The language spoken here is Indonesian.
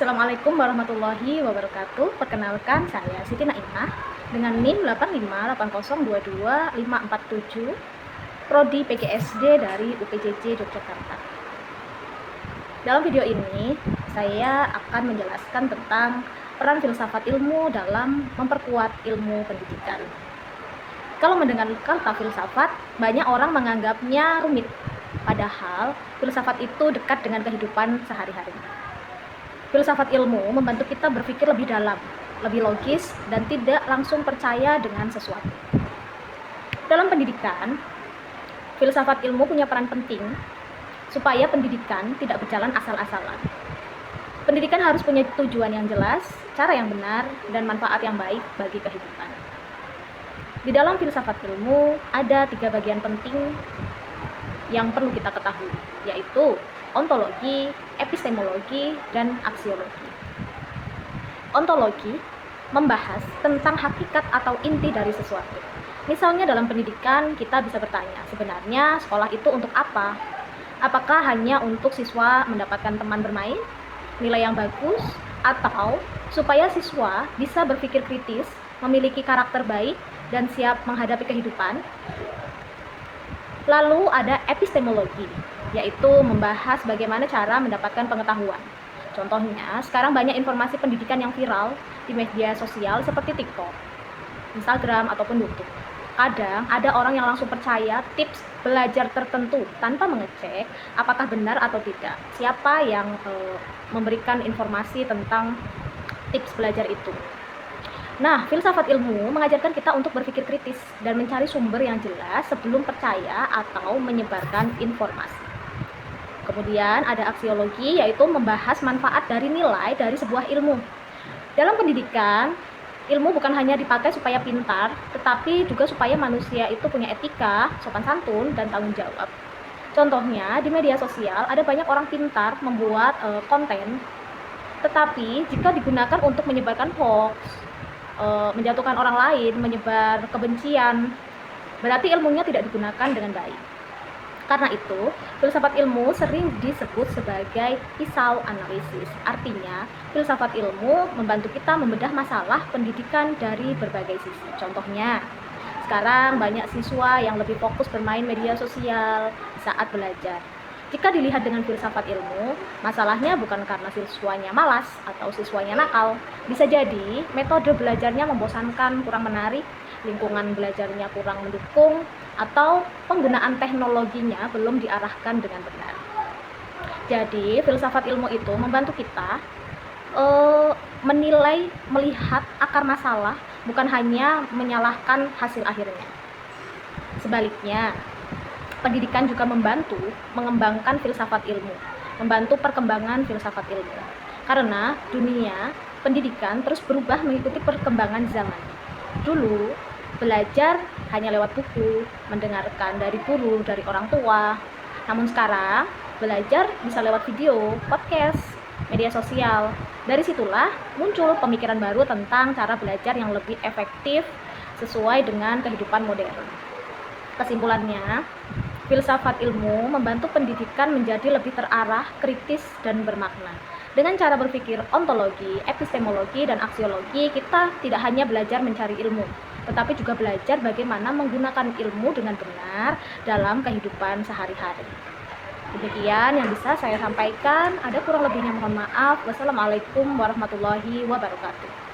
Assalamualaikum warahmatullahi wabarakatuh. Perkenalkan, saya Siti Naimah dengan NIM 858022547, Prodi PGSD dari UPJJ Yogyakarta. Dalam video ini, saya akan menjelaskan tentang peran filsafat ilmu dalam memperkuat ilmu pendidikan. Kalau mendengar kata filsafat, banyak orang menganggapnya rumit, padahal filsafat itu dekat dengan kehidupan sehari-hari. Filsafat ilmu membantu kita berpikir lebih dalam, lebih logis, dan tidak langsung percaya dengan sesuatu. Dalam pendidikan, filsafat ilmu punya peran penting supaya pendidikan tidak berjalan asal-asalan. Pendidikan harus punya tujuan yang jelas, cara yang benar, dan manfaat yang baik bagi kehidupan. Di dalam filsafat ilmu, ada 3 bagian penting yang perlu kita ketahui, yaitu ontologi, epistemologi, dan aksiologi. Ontologi membahas tentang hakikat atau inti dari sesuatu. Misalnya dalam pendidikan kita bisa bertanya, sebenarnya sekolah itu untuk apa? Apakah hanya untuk siswa mendapatkan teman bermain, nilai yang bagus, atau supaya siswa bisa berpikir kritis, memiliki karakter baik, dan siap menghadapi kehidupan? Lalu ada epistemologi, yaitu membahas bagaimana cara mendapatkan pengetahuan. Contohnya, sekarang banyak informasi pendidikan yang viral di media sosial seperti TikTok, Instagram, ataupun YouTube. Kadang ada orang yang langsung percaya tips belajar tertentu tanpa mengecek apakah benar atau tidak. Siapa yang memberikan informasi tentang tips belajar itu. Nah, filsafat ilmu mengajarkan kita untuk berpikir kritis dan mencari sumber yang jelas sebelum percaya atau menyebarkan informasi. Kemudian ada aksiologi, yaitu membahas manfaat dari nilai dari sebuah ilmu. Dalam pendidikan, ilmu bukan hanya dipakai supaya pintar, tetapi juga supaya manusia itu punya etika, sopan santun, dan tanggung jawab. Contohnya, di media sosial ada banyak orang pintar membuat konten, tetapi jika digunakan untuk menyebarkan hoax, menjatuhkan orang lain, menyebar kebencian, berarti ilmunya tidak digunakan dengan baik. Karena itu, filsafat ilmu sering disebut sebagai pisau analisis. Artinya, filsafat ilmu membantu kita membedah masalah pendidikan dari berbagai sisi. Contohnya, sekarang banyak siswa yang lebih fokus bermain media sosial saat belajar. Jika dilihat dengan filsafat ilmu, masalahnya bukan karena siswanya malas atau siswanya nakal. Bisa jadi metode belajarnya membosankan, kurang menarik, lingkungan belajarnya kurang mendukung, atau penggunaan teknologinya belum diarahkan dengan benar. Jadi, filsafat ilmu itu membantu kita menilai, melihat akar masalah, bukan hanya menyalahkan hasil akhirnya. Sebaliknya, pendidikan juga membantu mengembangkan filsafat ilmu, membantu perkembangan filsafat ilmu. Karena dunia pendidikan terus berubah mengikuti perkembangan zaman. Dulu, belajar hanya lewat buku, mendengarkan dari guru, dari orang tua. Namun sekarang, belajar bisa lewat video, podcast, media sosial. Dari situlah muncul pemikiran baru tentang cara belajar yang lebih efektif sesuai dengan kehidupan modern. Kesimpulannya, filsafat ilmu membantu pendidikan menjadi lebih terarah, kritis, dan bermakna. Dengan cara berpikir ontologi, epistemologi, dan aksiologi, kita tidak hanya belajar mencari ilmu, tetapi juga belajar bagaimana menggunakan ilmu dengan benar dalam kehidupan sehari-hari. Demikian yang bisa saya sampaikan. Ada kurang lebihnya mohon maaf. Wassalamualaikum warahmatullahi wabarakatuh.